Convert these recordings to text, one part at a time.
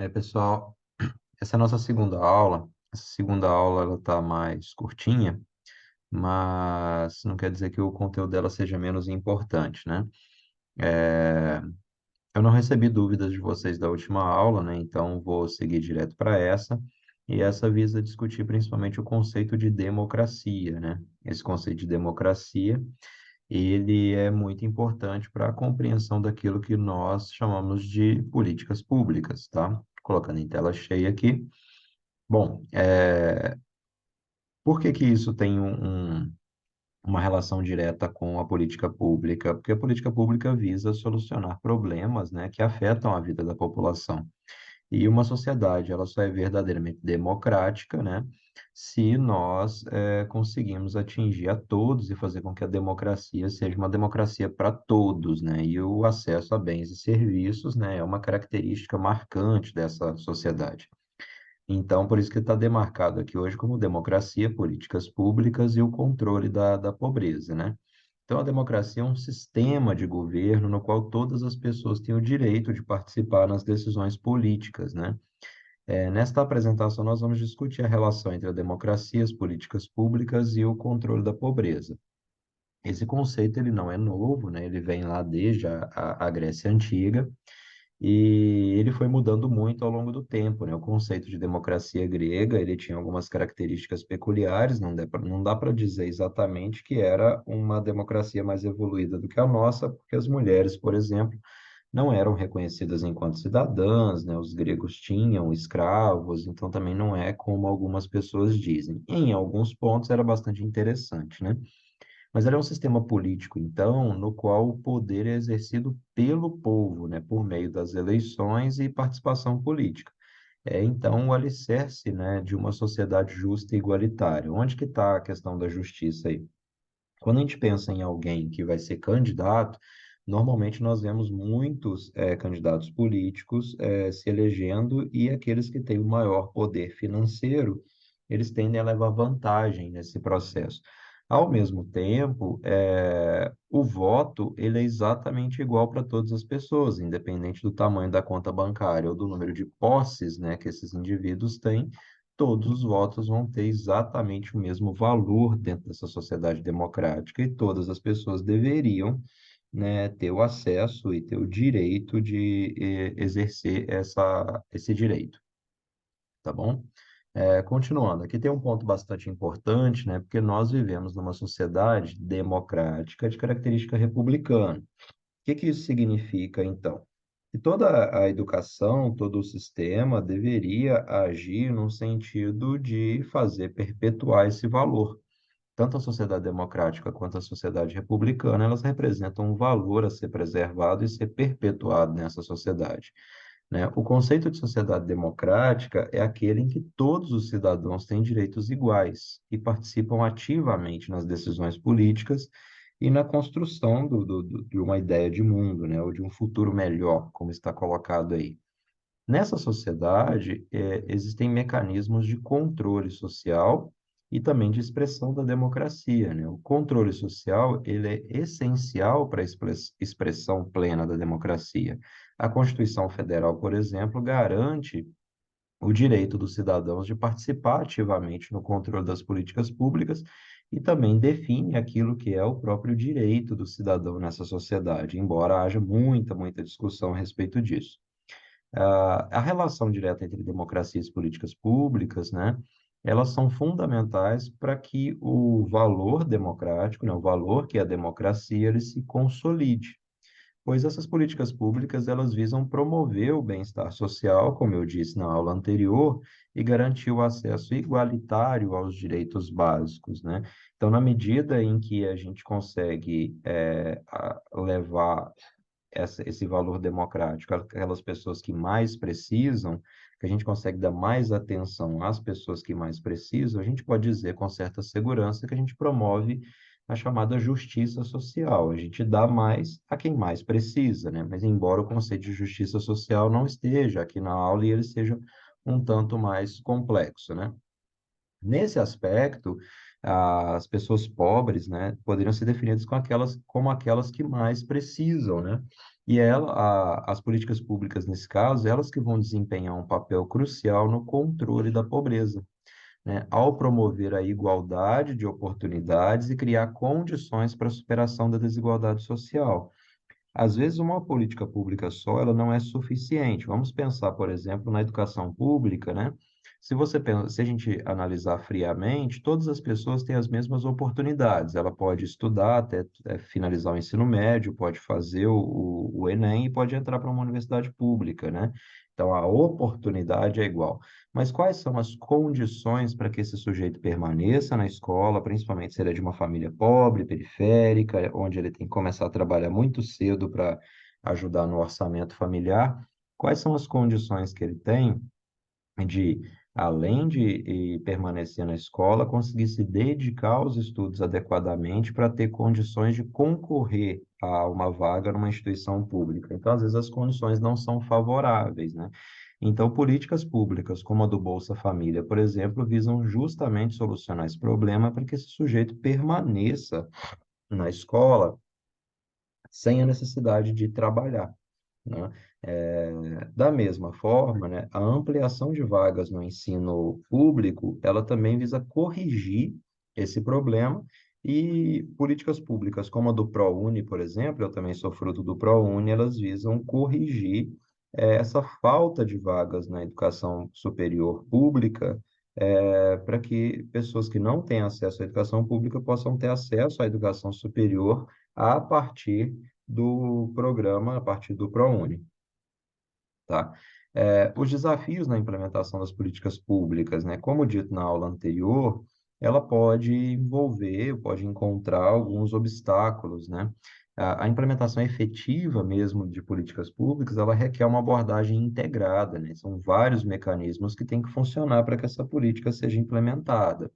Pessoal, essa é a nossa segunda aula. Essa segunda aula ela está mais curtinha, mas não quer dizer que o conteúdo dela seja menos importante, né? É, eu não recebi dúvidas de vocês da última aula, né? Então vou seguir direto para essa. E essa visa discutir principalmente o conceito de democracia, né? Esse conceito de democracia, ele é muito importante para a compreensão daquilo que nós chamamos de políticas públicas, tá? Colocando em tela cheia aqui. Bom, por que que isso tem uma relação direta com a política pública? Porque a política pública visa solucionar problemas, né, que afetam a vida da população. E uma sociedade, ela só é verdadeiramente democrática, né, se nós conseguimos atingir a todos e fazer com que a democracia seja uma democracia para todos, né, e o acesso a bens e serviços, né, é uma característica marcante dessa sociedade. Então, por isso que está demarcado aqui hoje como democracia, políticas públicas e o controle da pobreza, né? Então, a democracia é um sistema de governo no qual todas as pessoas têm o direito de participar nas decisões políticas, né? Nesta apresentação, nós vamos discutir a relação entre a democracia, as políticas públicas e o controle da pobreza. Esse conceito, ele não é novo, né? Ele vem lá desde a Grécia Antiga, e ele foi mudando muito ao longo do tempo, né? O conceito de democracia grega, ele tinha algumas características peculiares, não dá para dizer exatamente que era uma democracia mais evoluída do que a nossa, porque as mulheres, por exemplo, não eram reconhecidas enquanto cidadãs, né? Os gregos tinham escravos, então também não é como algumas pessoas dizem. Em alguns pontos era bastante interessante, né? Mas ele é um sistema político, então, no qual o poder é exercido pelo povo, né, por meio das eleições e participação política. Então, o alicerce, né, de uma sociedade justa e igualitária. Onde que está a questão da justiça aí? Quando a gente pensa em alguém que vai ser candidato, normalmente nós vemos muitos candidatos políticos se elegendo e aqueles que têm o maior poder financeiro, eles tendem a levar vantagem nesse processo. Ao mesmo tempo, o voto ele é exatamente igual para todas as pessoas, independente do tamanho da conta bancária ou do número de posses, né, que esses indivíduos têm, todos os votos vão ter exatamente o mesmo valor dentro dessa sociedade democrática e todas as pessoas deveriam, né, ter o acesso e ter o direito de exercer esse direito, tá bom? Continuando, aqui tem um ponto bastante importante, né, porque nós vivemos numa sociedade democrática de característica republicana. O que que isso significa, então? Que toda a educação, todo o sistema deveria agir no sentido de fazer perpetuar esse valor. Tanto a sociedade democrática quanto a sociedade republicana, elas representam um valor a ser preservado e ser perpetuado nessa sociedade, né? O conceito de sociedade democrática é aquele em que todos os cidadãos têm direitos iguais e participam ativamente nas decisões políticas e na construção de uma ideia de mundo, né? Ou de um futuro melhor, como está colocado aí. Nessa sociedade, existem mecanismos de controle social e também de expressão da democracia, né? O controle social, ele é essencial para a expressão plena da democracia. A Constituição Federal, por exemplo, garante o direito dos cidadãos de participar ativamente no controle das políticas públicas e também define aquilo que é o próprio direito do cidadão nessa sociedade, embora haja muita discussão a respeito disso. A relação direta entre democracia e políticas públicas, né, elas são fundamentais para que o valor democrático, né, o valor que é a democracia, ele se consolide, pois essas políticas públicas, elas visam promover o bem-estar social, como eu disse na aula anterior, e garantir o acesso igualitário aos direitos básicos, né? Então, na medida em que a gente consegue levar esse valor democrático, aquelas pessoas que mais precisam, que a gente consegue dar mais atenção às pessoas que mais precisam, a gente pode dizer com certa segurança que a gente promove a chamada justiça social. A gente dá mais a quem mais precisa, né? Mas embora o conceito de justiça social não esteja aqui na aula e ele seja um tanto mais complexo, né? Nesse aspecto, as pessoas pobres, né, poderiam ser definidas como aquelas que mais precisam, né? E as políticas públicas, nesse caso, elas que vão desempenhar um papel crucial no controle da pobreza, né, ao promover a igualdade de oportunidades e criar condições para a superação da desigualdade social. Às vezes, uma política pública só, ela não é suficiente. Vamos pensar, por exemplo, na educação pública, né? Se a gente analisar friamente, todas as pessoas têm as mesmas oportunidades. Ela pode estudar até finalizar o ensino médio, pode fazer o Enem e pode entrar para uma universidade pública, né? Então, a oportunidade é igual. Mas quais são as condições para que esse sujeito permaneça na escola, principalmente se ele é de uma família pobre, periférica, onde ele tem que começar a trabalhar muito cedo para ajudar no orçamento familiar? Quais são as condições que ele tem de, além de permanecer na escola, conseguir se dedicar aos estudos adequadamente para ter condições de concorrer a uma vaga numa instituição pública? Então, às vezes, as condições não são favoráveis, né? Então, políticas públicas, como a do Bolsa Família, por exemplo, visam justamente solucionar esse problema para que esse sujeito permaneça na escola sem a necessidade de trabalhar, né? Da mesma forma, né, a ampliação de vagas no ensino público, ela também visa corrigir esse problema e políticas públicas como a do ProUni, por exemplo, eu também sou fruto do ProUni, elas visam corrigir essa falta de vagas na educação superior pública, para que pessoas que não têm acesso à educação pública possam ter acesso à educação superior a partir do programa, a partir do ProUni, tá? Os desafios na implementação das políticas públicas, né? Como dito na aula anterior, ela pode encontrar alguns obstáculos, né? A implementação efetiva mesmo de políticas públicas, ela requer uma abordagem integrada, né? São vários mecanismos que têm que funcionar para que essa política seja implementada.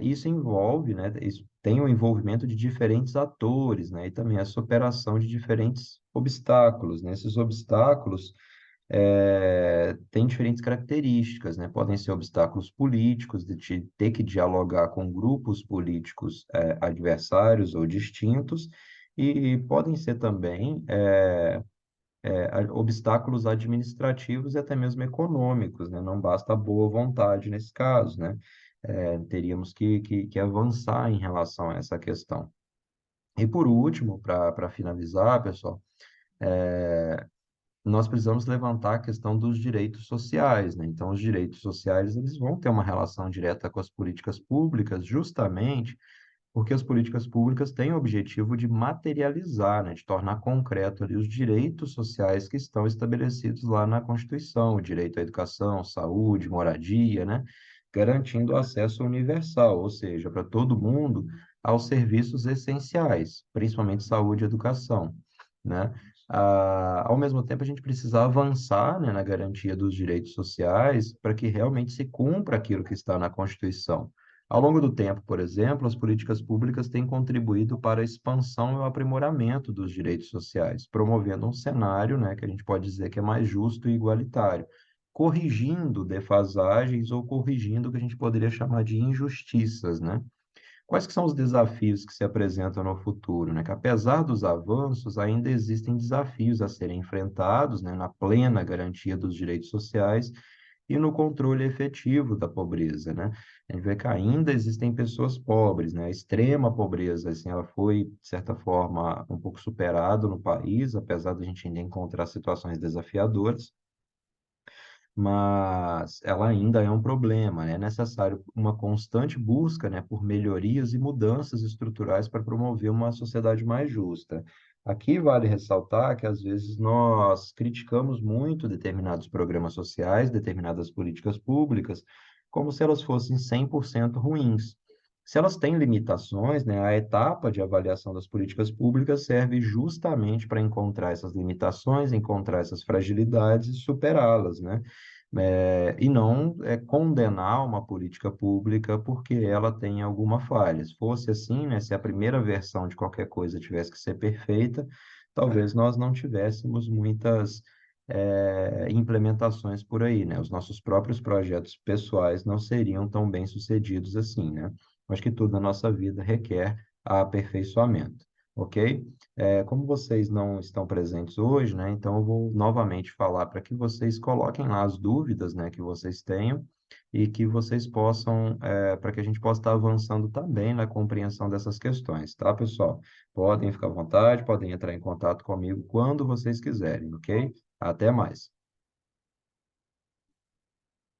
Isso envolve, né? Isso tem o envolvimento de diferentes atores, né? E também a superação de diferentes obstáculos, né? Esses obstáculos têm diferentes características, né? Podem ser obstáculos políticos, ter que dialogar com grupos políticos adversários ou distintos, e podem ser também obstáculos administrativos e até mesmo econômicos, né? Não basta a boa vontade nesse caso, né? Teríamos que avançar em relação a essa questão. E por último, para finalizar, pessoal, nós precisamos levantar a questão dos direitos sociais, né? Então, os direitos sociais, eles vão ter uma relação direta com as políticas públicas, justamente porque as políticas públicas têm o objetivo de materializar, né, de tornar concreto ali os direitos sociais que estão estabelecidos lá na Constituição, o direito à educação, saúde, moradia, né, garantindo o acesso universal, ou seja, para todo mundo, aos serviços essenciais, principalmente saúde e educação, né? Ao mesmo tempo, a gente precisa avançar, né, na garantia dos direitos sociais para que realmente se cumpra aquilo que está na Constituição. Ao longo do tempo, por exemplo, as políticas públicas têm contribuído para a expansão e o aprimoramento dos direitos sociais, promovendo um cenário, né, que a gente pode dizer que é mais justo e igualitário, corrigindo defasagens ou corrigindo o que a gente poderia chamar de injustiças, né? Quais que são os desafios que se apresentam no futuro, né? Que apesar dos avanços, ainda existem desafios a serem enfrentados, né, na plena garantia dos direitos sociais e no controle efetivo da pobreza, né? A gente vê que ainda existem pessoas pobres, né? A extrema pobreza, assim, ela foi, de certa forma, um pouco superada no país, apesar de a gente ainda encontrar situações desafiadoras, mas ela ainda é um problema, né? É necessário uma constante busca, né, por melhorias e mudanças estruturais para promover uma sociedade mais justa. Aqui vale ressaltar que às vezes nós criticamos muito determinados programas sociais, determinadas políticas públicas, como se elas fossem 100% ruins. Se elas têm limitações, né, a etapa de avaliação das políticas públicas serve justamente para encontrar essas limitações, encontrar essas fragilidades e superá-las, né? E não condenar uma política pública porque ela tem alguma falha. Se fosse assim, né, se a primeira versão de qualquer coisa tivesse que ser perfeita, talvez nós não tivéssemos muitas implementações por aí, né? Os nossos próprios projetos pessoais não seriam tão bem sucedidos assim, né? mas que tudo na nossa vida requer aperfeiçoamento, ok? Como vocês não estão presentes hoje, né, então eu vou novamente falar para que vocês coloquem lá as dúvidas, né, que vocês tenham e que vocês possam, para que a gente possa estar avançando também na compreensão dessas questões, tá, pessoal? Podem ficar à vontade, podem entrar em contato comigo quando vocês quiserem, ok? Até mais.